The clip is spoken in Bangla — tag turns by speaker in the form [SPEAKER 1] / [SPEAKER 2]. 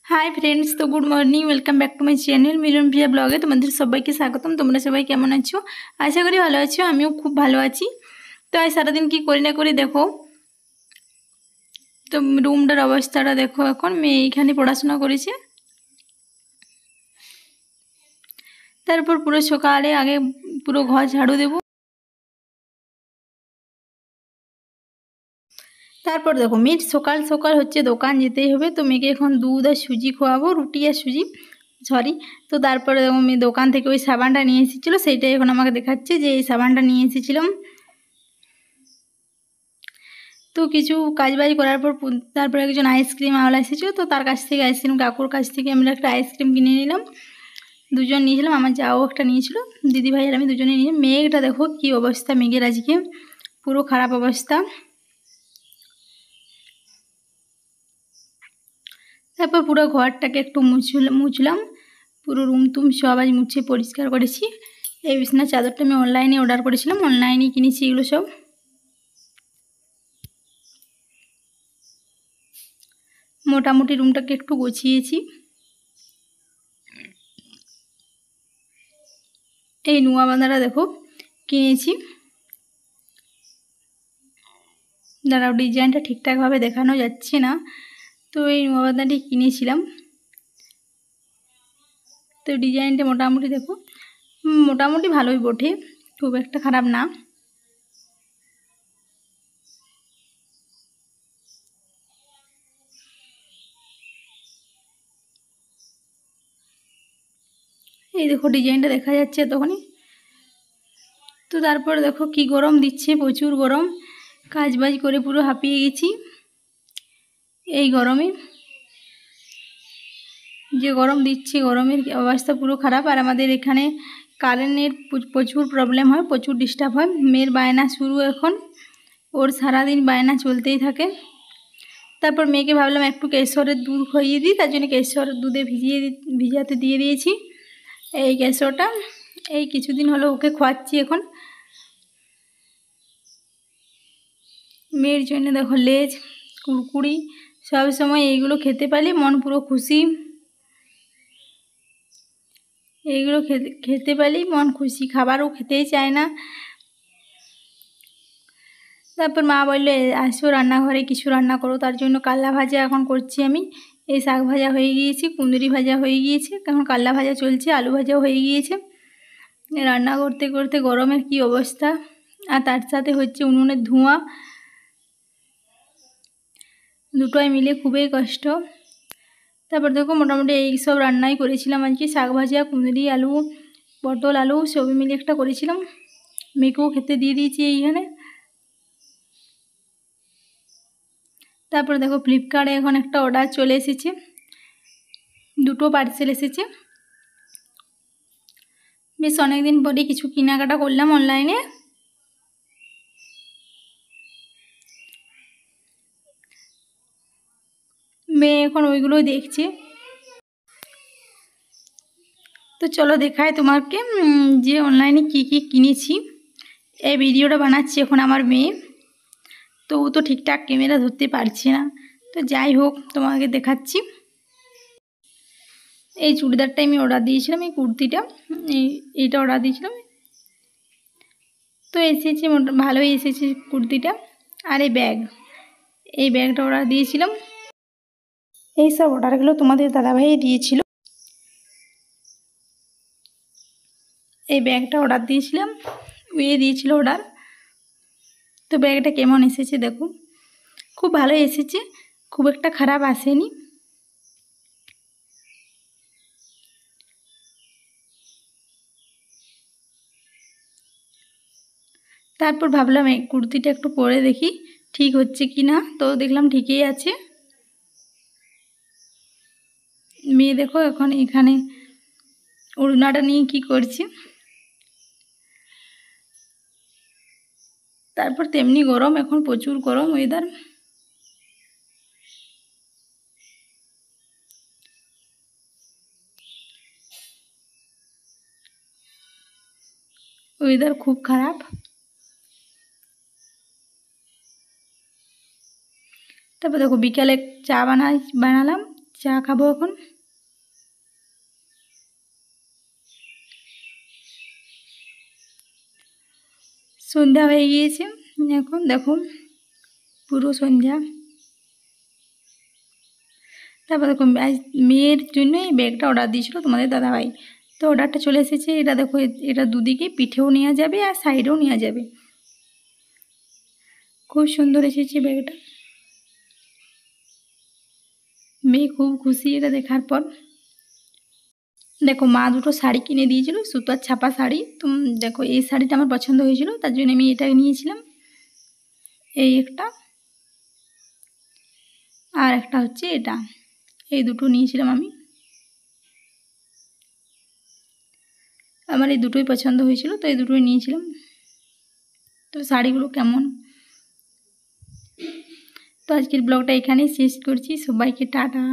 [SPEAKER 1] हाई फ्रेंड्स, तो good morning, welcome back to my channel Milan Priya ब्लगे। तुम्हारे सबाइके स्वागतम। तुम्हारा सबाई केमन आछो? आशा करी भालो आछो। आमिও खूब भालो आছি। तो आज सारा दिन की करी ना करी देखो, तो रूमटार अवस्थाटा देखो। এখন মেয়ে এখানে পড়াশোনা করেছে। তারপর পুরো সকালে আগে পুরো ঘর ঝাড়ু দেব। তারপর দেখো মেয়ের সকাল সকাল হচ্ছে দোকান যেতেই হবে। তো মেয়েকে এখন দুধ আর সুজি খাওয়াবো, রুটি আর সুজি, সরি। তো তারপরে দেখো মেয়ে দোকান থেকে ওই সাবানটা নিয়ে এসেছিলো, সেইটাই এখন আমাকে দেখাচ্ছে যে এই সাবানটা নিয়ে এসেছিলাম। তো কিছু কাজবাজ করার পর তারপরে একজন আইসক্রিম আওয়ালা এসেছিলো, তো তার কাছ থেকে আইসক্রিম কাকুর কাছ থেকে আমরা একটা আইসক্রিম কিনে নিলাম। দুজন নিয়েছিলাম, আমার যাও একটা নিয়েছিল, দিদিভাই আর আমি দুজনে নিয়ে। মেঘটা দেখো কি অবস্থা মেঘের, আজকে পুরো খারাপ অবস্থা। তারপর পুরো ঘরটাকে একটু মুছলাম, পুরো রুম টুম সব আজ মুছে পরিষ্কার করেছি। এই বিছানার চাদরটা আমি অনলাইনে অর্ডার করেছিলাম, অনলাইনে কিনেছি এগুলো সব। মোটামুটি রুমটাকে একটু গুছিয়েছি। এই নোয়া বাঁধাটা দেখো কিনেছি, দাঁড়াও ডিজাইনটা ঠিকঠাকভাবে দেখানো যাচ্ছে না। তো এই নোয়া বাঁধাটি কিনেছিলাম। তো ডিজাইনটা মোটামুটি দেখো, মোটামুটি ভালোই বটে, খুব একটা খারাপ না। এই দেখো ডিজাইনটা দেখা যাচ্ছে তখনই। তো তারপর দেখো কি গরম দিচ্ছে, প্রচুর গরম, কাজবাজ করে পুরো হাঁপিয়ে গেছি। এই গরমে যে গরম দিচ্ছে, গরমের অবস্থা পুরো খারাপ। আর আমাদের এখানে কারেন্টের প্রচুর প্রবলেম হয়, প্রচুর ডিস্টার্ব হয়। মেয়ের বায়না শুরু এখন, ওর সারাদিন বায়না চলতেই থাকে। তারপর মেয়েকে ভাবলাম একটু কেশরের দুধ খাইয়ে দিই, তার জন্য কেশরের দুধে ভিজাতে দিয়ে দিয়েছি এই কেশরটা। এই কিছুদিন হলো ওকে খাওয়াচ্ছি এখন। মেয়ের জন্য দেখো লেজ, কুরকুরি, সব সময় এইগুলো খেতে পারলে মন পুরো খুশি। এইগুলো খেতে পারলেই মন খুশি, খাবারও খেতেই চায় না। তারপর মা বললো আসো রান্নাঘরে কিছু রান্না করো, তার জন্য কাল্লা ভাজা এখন করছি আমি। এই শাক ভাজা হয়ে গিয়েছে, কুঁদরি ভাজা হয়ে গিয়েছে, এখন কাল্লা ভাজা চলছে, আলু ভাজাও হয়ে গিয়েছে। রান্না করতে করতে গরমের কি অবস্থা, আর তার সাথে হচ্ছে উনুনের ধোঁয়া, দুটোই মিলে খুবই কষ্ট। তারপর দেখো মোটামুটি এই সব রান্নাই করেছিলাম আজকে, শাক ভাজা, কুঁদরি, আলু, পটল, আলু সবই মিলে একটা করেছিলাম। মেয়েকেও খেতে দিয়ে দিয়েছি এইখানে। তারপর দেখো ফ্লিপকার্টে এখন একটা অর্ডার চলে এসেছে, দুটো পার্সেল এসেছে। বেশ অনেকদিন পরে কিছু কেনাকাটা করলাম অনলাইনে। মেয়ে এখন ওইগুলোই দেখছে। তো চলো দেখাই তোমাকে যে অনলাইনে কি কি কিনেছি। এই ভিডিওটা বানাচ্ছি এখন আমার মেয়ে, তো ও তো ঠিকঠাক ক্যামেরা ধরতে পারছে না, তো যাই হোক তোমাকে দেখাচ্ছি। এই চুড়িদারটা আমি অর্ডার দিয়েছিলাম, এই কুর্তিটা, এইটা অর্ডার দিয়েছিলাম। তো এসেছে, ভালোই এসেছে কুর্তিটা। আর এই ব্যাগটা অর্ডার দিয়েছিলাম। এই সব অর্ডারগুলো তোমাদের দাদাভাই দিয়েছিল। এই ব্যাগটা অর্ডার দিয়েছিলাম, দিয়েছিল অর্ডার। তো ব্যাগটা কেমন এসেছে দেখো, খুব ভালো এসেছে, খুব একটা খারাপ আসেনি। তারপর ভাবলাম এই কুর্তিটা একটু পরে দেখি ঠিক হচ্ছে কি না, তো দেখলাম ঠিকই আছে। মেয়ে দেখো এখন এখানে ওড়নাটা নিয়ে কি করছে। তারপর তেমনি গরম, এখন প্রচুর গরম ওয়েদার। ওয়েদার খুব খারাপ। তারপর দেখো বিকালে চা বানালাম, চা খাবো এখন। সন্ধ্যা হয়ে গিয়েছে এখন, দেখো পুরো সন্ধ্যা। তারপর দেখো মেয়ের জন্য এই ব্যাগটা অর্ডার দিয়েছিল তোমাদের দাদাভাই, তো অর্ডারটা চলে এসেছে। এটা দেখো, এটা দুদিকে পিঠেও নেওয়া যাবে আর সাইডেও নেওয়া যাবে। খুব সুন্দর এসেছে ব্যাগটা, মেয়ে খুব খুশি এটা দেখার পর। দেখো মা দুটো শাড়ি কিনে দিয়েছিল, সুতার ছাপা শাড়ি। তো দেখো এই শাড়িটা আমার পছন্দ হয়েছিল, তার জন্য আমি এটা নিয়েছিলাম। এই একটা, আর একটা হচ্ছে এটা, এই দুটো নিয়েছিলাম আমি। আমার এই দুটোই পছন্দ হয়েছিল, তো এই দুটোই নিয়েছিলাম। তো শাড়িগুলো কেমন। তো আজকের ব্লগটা এখানেই শেষ করছি। সবাইকে টাটা।